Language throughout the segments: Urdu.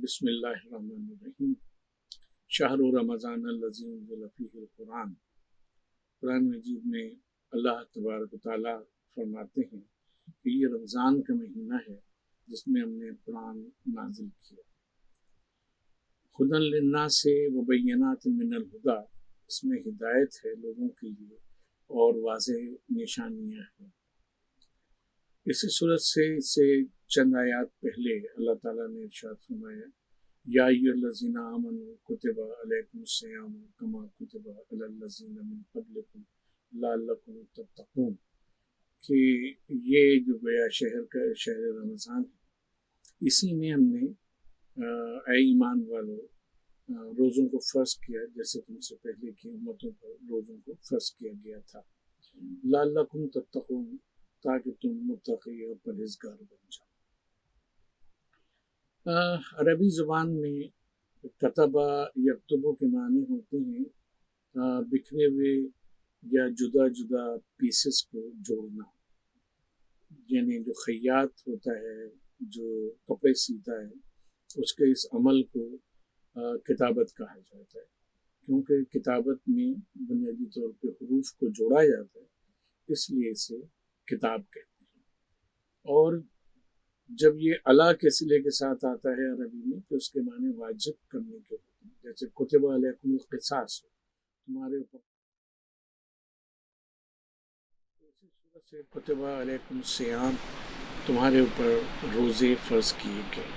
بسم اللہ الرحمن الرحیم۔ شہر رمضان الذی انزل فیہ القرآن۔ قرآن مجید میں اللہ تبارک و تعالیٰ فرماتے ہیں کہ یہ رمضان کا مہینہ ہے جس میں ہم نے قرآن نازل کیا۔ ہدی للناس وبینات من الہدی، اس میں ہدایت ہے لوگوں کے لیے اور واضح نشانیاں ہیں۔ اسی صورت سے چند آیات پہلے اللہ تعالیٰ نے ارشاد فرمایا یا ایھا الذین آمنوا کتب علیکم الصیام کما کتب علی الذین من قبلکم لعلکم تتقون، کہ یہ جو گیا شہر رمضان ہے، اسی میں ہم نے اے ایمان والو روزوں کو فرض کیا جیسے تم سے پہلے کی امتوں پر روزوں کو فرض کیا گیا تھا، لعلکم تتقون، تاکہ تم متقی اور پرہیزگار بن جاؤ۔ عربی زبان میں کتبہ یکتبو کے معنی ہوتے ہیں بکھرے ہوئے یا جدا جدا پیسز کو جوڑنا، یعنی جو خیاط ہوتا ہے جو کپڑے سیتا ہے اس کے اس عمل کو کتابت کہا جاتا ہے، کیونکہ کتابت میں بنیادی طور پہ حروف کو جوڑا جاتا ہے، اس لیے اسے کتاب کہتے ہیں۔ اور جب یہ الا کے صلے کے ساتھ آتا ہے عربی میں تو اس کے معنی واجب کرنے کے ہوتے ہیں، جیسے کتب علیکم القصاص، تمہارے اوپر، اسی صورت سے کتب علیکم الصیام، تمہارے اوپر روزے فرض کیے گئے۔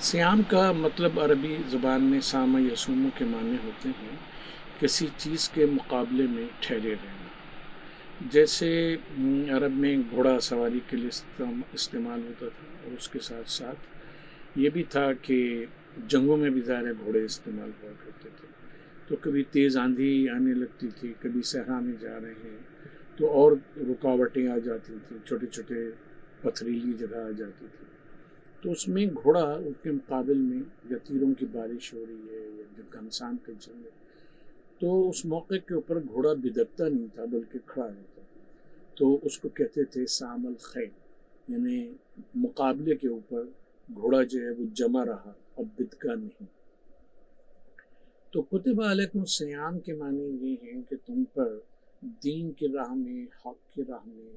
صیام کا مطلب عربی زبان میں صام یصوم کے معنی ہوتے ہیں کسی چیز کے مقابلے میں ٹھہرے رہنا، جیسے عرب میں گھوڑا سواری کے لیے استعمال ہوتا تھا، اور اس کے ساتھ ساتھ یہ بھی تھا کہ جنگوں میں بھی ظاہر گھوڑے استعمال ہوا کرتے تھے، تو کبھی تیز آندھی آنے لگتی تھی، کبھی صحرا میں جا رہے ہیں تو اور رکاوٹیں آ جاتی تھیں، چھوٹے چھوٹے پتھریلی جگہ آ جاتی تھی، تو اس میں گھوڑا اس کے مقابل میں یا تیروں کی بارش ہو رہی ہے یا گھمسان کا جنگ ہے تو اس موقع کے اوپر گھوڑا بدکتا نہیں تھا بلکہ کھڑا رہتا تھا، تو اس کو کہتے تھے سام الخیل، یعنی مقابلے کے اوپر گھوڑا جو ہے وہ جمع رہا، اب بدکا نہیں۔ تو کتب علیکم الصیام کے معنی یہ ہیں کہ تم پر دین کی راہ میں، حق کی راہ میں،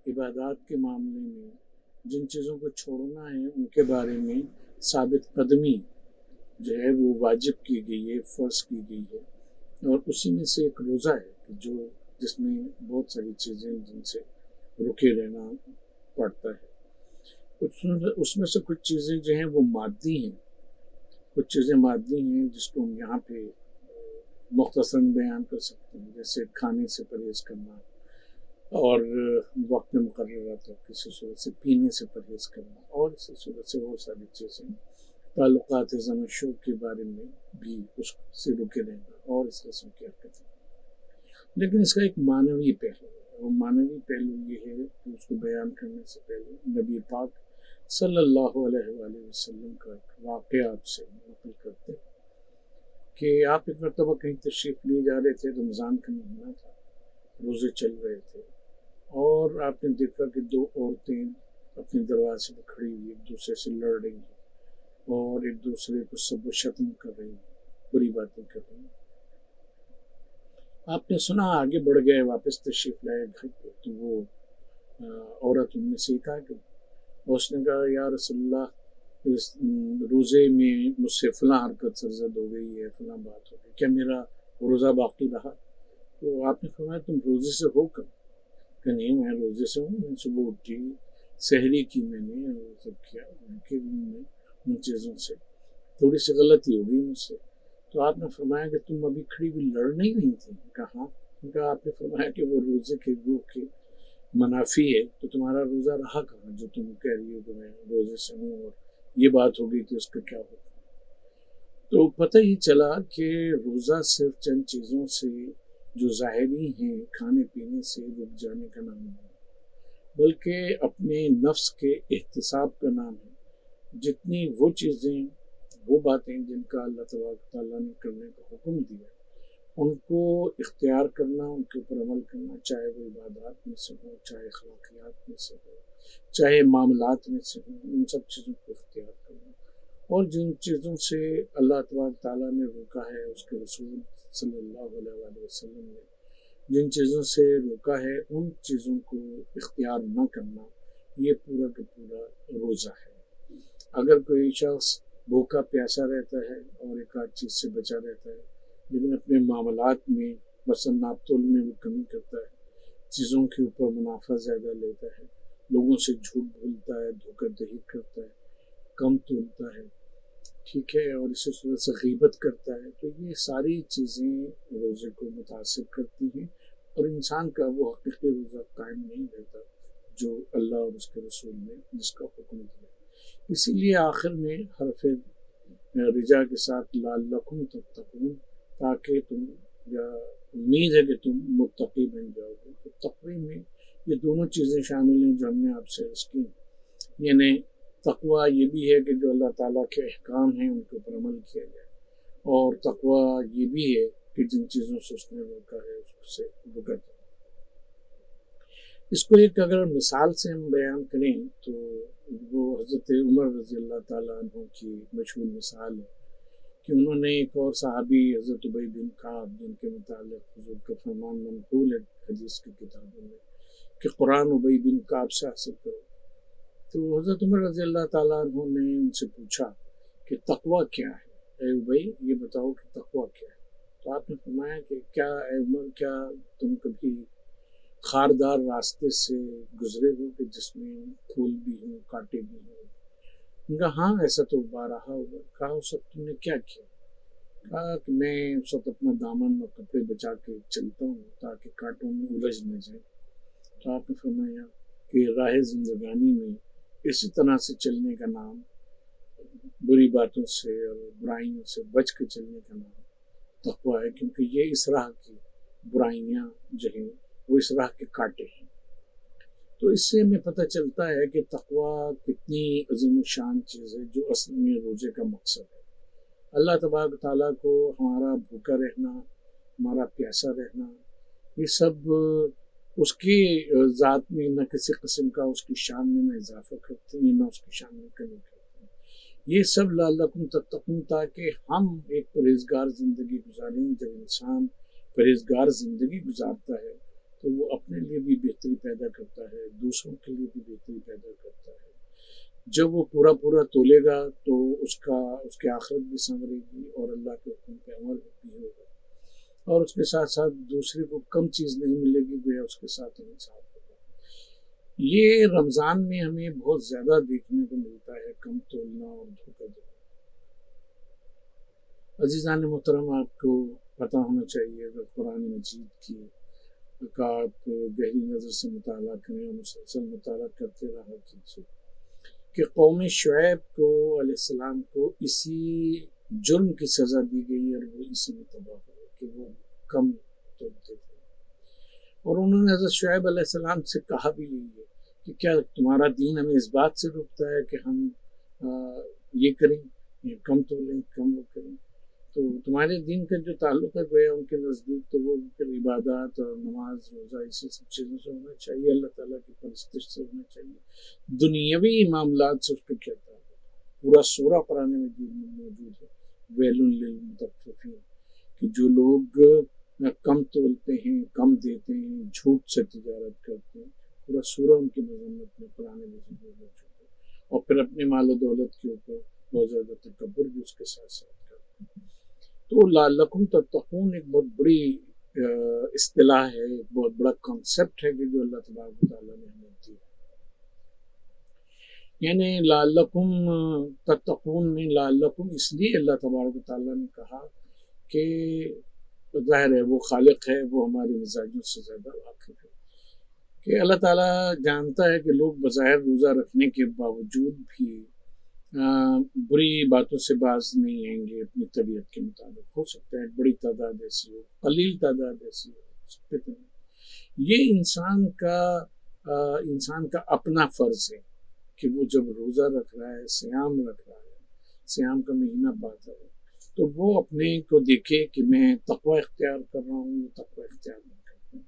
عبادات کے معاملے میں جن چیزوں کو چھوڑنا ہے ان کے بارے میں ثابت قدمی جو ہے وہ واجب کی گئی ہے، فرض کی گئی ہے، اور اسی میں سے ایک روزہ ہے کہ جس میں بہت ساری چیزیں جن سے رکے رہنا پڑتا ہے۔ اس میں سے کچھ چیزیں جو ہیں وہ مادی ہیں، کچھ چیزیں مادی ہیں جس کو ہم یہاں پہ مختصراً بیان کر سکتے ہیں، جیسے کھانے سے پرہیز کرنا اور وقت مقررہ تک کسی صورت سے پینے سے پرہیز کرنا، اور اسی صورت سے بہت ساری چیزیں تعلقات زن و شوق کے بارے میں بھی اس سے رکے رہنا اور اس قسم کی حرکتیں۔ لیکن اس کا ایک معنوی پہلو ہے، اور معنوی پہلو یہ ہے کہ اس کو بیان کرنے سے پہلے نبی پاک صلی اللہ علیہ وآلہ وسلم کا ایک واقعہ آپ سے نقل کرتے ہیں کہ آپ ایک مرتبہ کہیں تشریف لیے جا رہے تھے، رمضان کا مہینہ تھا، روزے چل رہے تھے، اور آپ نے دیکھا کہ دو عورتیں اپنے دروازے پہ کھڑی ہوئی ایک دوسرے سے لڑ رہی ہیں اور ایک دوسرے کو سب و شتم کر رہی ہیں، بری باتیں کر رہی ہیں۔ آپ نے سنا، آگے بڑھ گئے، واپس تشریف لائے گھر پہ، تو وہ عورت ان میں سے ایک آ گئی اور اس نے کہا یا رسول اللہ، اس روزے میں مجھ سے فلاں حرکت سرزد ہو گئی ہے، فلاں بات ہو گئی، کیا میرا روزہ باقی رہا؟ تو آپ نے فرمایا تم روزے سے ہو کر؟ کہ نہیں، میں روزے سے ہوں، میں صبح اٹھی، سحری کی، میں نے وہ سب کیا، کہ میں ان چیزوں سے تھوڑی سی غلطی ہو گئی مجھ سے۔ تو آپ نے فرمایا کہ تم ابھی کھڑی ہوئی لڑ نہیں رہی تھی؟ کہاں؟ کہا آپ نے فرمایا کہ وہ روزے کے روح کے منافی ہے، تو تمہارا روزہ رہا کہاں جو تم کہہ رہی ہو کہ میں روزے سے ہوں اور یہ بات ہو گئی تو اس کا کیا ہوگا؟ تو پتہ ہی چلا کہ روزہ صرف چند چیزوں سے جو ظاہری ہیں، کھانے پینے سے رک جانے کا نام نہیں، بلکہ اپنے نفس کے احتساب کا نام ہے۔ جتنی وہ چیزیں، وہ باتیں جن کا اللہ تبارک تعالیٰ نے کرنے کا حکم دیا، ان کو اختیار کرنا، ان کے اوپر عمل کرنا، چاہے وہ عبادات میں سے ہو، چاہے اخلاقیات میں سے ہو، چاہے معاملات میں سے ہو، ان سب چیزوں کو اختیار کرنا، اور جن چیزوں سے اللہ تبارک تعالیٰ نے روکا ہے، اس کے رسول صلی اللہ علیہ وسلم نے جن چیزوں سے روکا ہے، ان چیزوں کو اختیار نہ کرنا، یہ پورا کا پورا روزہ ہے۔ اگر کوئی شخص بھوکا پیاسا رہتا ہے اور ایک آدھ چیز سے بچا رہتا ہے، لیکن اپنے معاملات میں مثلاً ناپ تول میں وہ کمی کرتا ہے، چیزوں کے اوپر منافع زیادہ لیتا ہے، لوگوں سے جھوٹ بولتا ہے، دھوکہ دہی کرتا ہے، کم تولتا ہے، ٹھیک ہے، اور اسی صورت سے غیبت کرتا ہے، تو یہ ساری چیزیں روزے کو متاثر کرتی ہیں اور انسان کا وہ حقیقی روزہ قائم نہیں رہتا جو اللہ اور اس کے رسول نے جس کا حکم دیا۔ اسی لیے آخر میں حرف رجا کے ساتھ لعلکم تتقون، تاکہ تم، یا امید ہے کہ تم متقی بن جاؤ گے۔ تو تقوی میں یہ دونوں چیزیں شامل ہیں جو ہم نے آپ سے عرض کی، یعنی تقوی یہ بھی ہے کہ جو اللہ تعالیٰ کے احکام ہیں ان کے اوپر عمل کیا جائے، اور تقوی یہ بھی ہے کہ جن چیزوں سے اس نے روکا ہے اس سے رکا جائے۔ اس کو ایک اگر مثال سے ہم بیان کریں تو وہ حضرت عمر رضی اللہ تعالیٰ عنہ کی مشہور مثال ہے کہ انہوں نے ایک اور صحابی حضرت ابی بن کعب، جن کے متعلق حضور کا فرمان منقول ہے حدیث کی کتابوں میں کہ قرآن ابی بن کعب سے حاصل کرو، تو حضرت عمر رضی اللہ تعالیٰ عنہ نے ان سے پوچھا کہ تقوی کیا ہے، اے ابی یہ بتاؤ کہ تقوی کیا ہے؟ تو آپ نے فرمایا کہ کیا اے عمر، کیا تم کبھی خاردار راستے سے گزرے ہو کہ جس میں پھول بھی ہوں، کانٹے بھی ہوں؟ ان کا ہاں ایسا تو بارہا ہوگا۔ کہا اس وقت تم نے کیا کیا؟ کہا کہ میں اس وقت اپنا دامن اور کپڑے بچا کے چلتا ہوں تاکہ کانٹوں میں الجھ نہ جائیں۔ تو آپ نے فرمایا کہ راہ زندگانی میں اسی طرح سے چلنے کا نام، بری باتوں سے اور برائیوں سے بچ کے چلنے کا نام تقوی ہے، کیونکہ یہ اس راہ کی برائیاں جو ہیں وہ اس راہ کے کانٹے ہیں۔ تو اس سے ہمیں پتہ چلتا ہے کہ تقوی کتنی عظیم الشان چیز ہے جو اصل میں روزے کا مقصد ہے۔ اللہ تبارک تعالیٰ کو ہمارا بھوکا رہنا، ہمارا پیاسا رہنا، یہ سب اس کی ذات میں نہ کسی قسم کا اس کی شان میں نہ اضافہ کرتے ہیں نہ اس کی شان میں کمی کرتے ہیں۔ یہ سب لعلکم تتقون، تاکہ ہم ایک پرہیزگار زندگی گزاریں۔ جب انسان پرہیزگار زندگی گزارتا ہے تو وہ اپنے لیے بھی بہتری پیدا کرتا ہے، دوسروں کے لیے بھی بہتری پیدا کرتا ہے۔ جب وہ پورا تولے گا تو اس کی آخرت بھی سنورے گی اور اللہ کے حکم پہ عمل بھی ہوگا، اور اس کے ساتھ ساتھ دوسرے کو کم چیز نہیں ملے گی، گویا اس کے ساتھ انصاف ہوگا۔ یہ رمضان میں ہمیں بہت زیادہ دیکھنے کو ملتا ہے، کم تولنا اور دھوکہ دینا۔ عزیزان محترم، آپ کو پتہ ہونا چاہیے، اگر قرآن مجید کی کا آپ گہری نظر سے مطالعہ کریں اور مسلسل مطالعہ کرتے رہا کیجیے کہ قوم شعیب کو علیہ السلام کو اسی جرم کی سزا دی گئی اور وہ اسی میں تباہ ہوئے کہ وہ کم تولتے تھے۔ اور انہوں نے حضرت شعیب علیہ السلام سے کہا بھی یہی ہے کہ کیا تمہارا دین ہمیں اس بات سے روکتا ہے کہ ہم یہ کریں، یہ کم تولیں، کم وہ کریں؟ تو تمہارے دین کا جو تعلق ہے گویا ان کے نزدیک تو وہ پھر عبادات اور نماز روزہ اسی سب چیزوں سے ہونا چاہیے، اللہ تعالیٰ کی پرستش سے ہونا چاہیے، دنیاوی معاملات سے اس کو کیا تعلق؟ پورا سورہ قرآن مجید میں موجود ہے، ویل للمطففین، کہ جو لوگ کم تولتے ہیں، کم دیتے ہیں، جھوٹ سے تجارت کرتے ہیں، پورا سورہ ان کی مذمت میں قرآن مجید میں موجود ہے، اور پھر اپنے مال و دولت کے اوپر بہت زیادہ تکبر بھی اس کے ساتھ ساتھ کرتے ہیں۔ تو لعلکم تتقون ایک بہت بڑی اصطلاح ہے، ایک بہت بڑا کانسیپٹ ہے کہ جو اللہ تبارک و تعالیٰ نے ہمیں دی ہے۔ یعنی لعلکم تتقون میں لعلکم اس لیے اللہ تبارک و تعالیٰ نے کہا کہ ظاہر ہے وہ خالق ہے، وہ ہمارے مزاجوں سے زیادہ واقف ہے، کہ اللہ تعالیٰ جانتا ہے کہ لوگ بظاہر روزہ رکھنے کے باوجود بھی بری باتوں سے باز نہیں آئیں گے اپنی طبیعت کے مطابق۔ ہو سکتا ہے بڑی تعداد ایسی ہو، قلیل تعداد ایسی ہو، یہ انسان کا اپنا فرض ہے کہ وہ جب روزہ رکھ رہا ہے، صیام رکھ رہا ہے، صیام کا مہینہ پاتا ہے، تو وہ اپنے کو دیکھے کہ میں تقوی اختیار کر رہا ہوں، تقوی اختیار نہیں کرتا ہوں،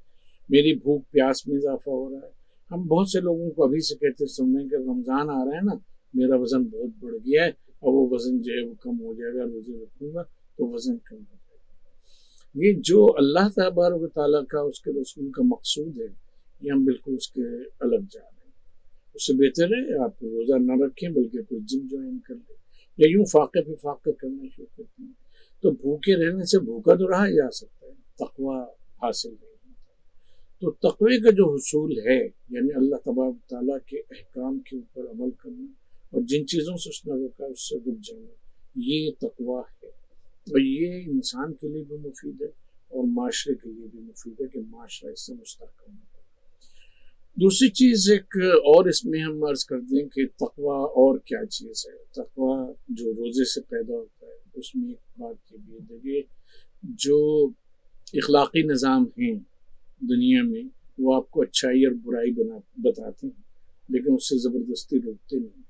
میری بھوک پیاس میں اضافہ ہو رہا ہے۔ ہم بہت سے لوگوں کو ابھی سے کہتے سننے کہ رمضان آ رہا ہے نا، میرا وزن بہت بڑھ گیا ہے، اور وہ وزن جو ہے وہ کم ہو جائے گا، روزے رکھوں گا تو وزن کم ہو جائے گا۔ یہ جو اللہ تبارک و تعالیٰ کا اس کے رسول کا مقصود ہے، یہ ہم بالکل اس کے الگ جا رہے ہیں۔ اس سے بہتر ہے آپ روزہ نہ رکھیں بلکہ کوئی جم جوائن کر لیں، یا یوں فاقے پہ فاقے کرنا شروع کرتے ہیں۔ تو بھوکے رہنے سے بھوکا تو رہا جا سکتا ہے، تقویٰ حاصل نہیں ہوتا۔ تو تقوی کا جو حصول ہے، یعنی اللہ تبارک و تعالیٰ کے احکام کے اوپر عمل کرنا اور جن چیزوں سے اس نے روکا اس سے رک جانا، یہ تقویٰ ہے۔ اور یہ انسان کے لیے بھی مفید ہے اور معاشرے کے لیے بھی مفید ہے کہ معاشرہ اس سے مستحکم ہے۔ دوسری چیز ایک اور اس میں ہم عرض کر دیں کہ تقویٰ اور کیا چیز ہے۔ تقویٰ جو روزے سے پیدا ہوتا ہے، اس میں ایک بات یہ بھی ہے کہ جو اخلاقی نظام ہیں دنیا میں وہ آپ کو اچھائی اور برائی بتاتے ہیں، لیکن اس سے زبردستی روکتے نہیں۔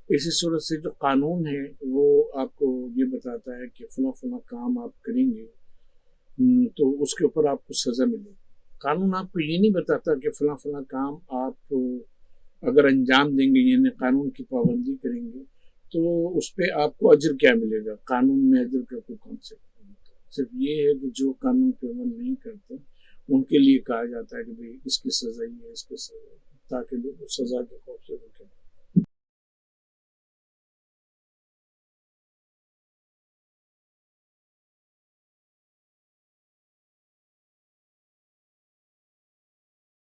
اسی صورت سے جو قانون ہے وہ آپ کو یہ بتاتا ہے کہ فلاں فلاں کام آپ کریں گے تو اس کے اوپر آپ کو سزا ملے گی۔ قانون آپ کو یہ نہیں بتاتا کہ فلاں فلاں کام آپ اگر انجام دیں گے، یعنی قانون کی پابندی کریں گے تو اس پہ آپ کو اجر کیا ملے گا۔ قانون میں اجر کا کوئی کانسیپٹ نہیں ہوتا، صرف یہ ہے کہ جو قانون پہ عمل نہیں کرتے ان کے لیے کہا جاتا ہے کہ بھئی اس کی سزا یہ ہے، اس کی سزا، تاکہ لوگ اس سزا کے خوف سے روکیں۔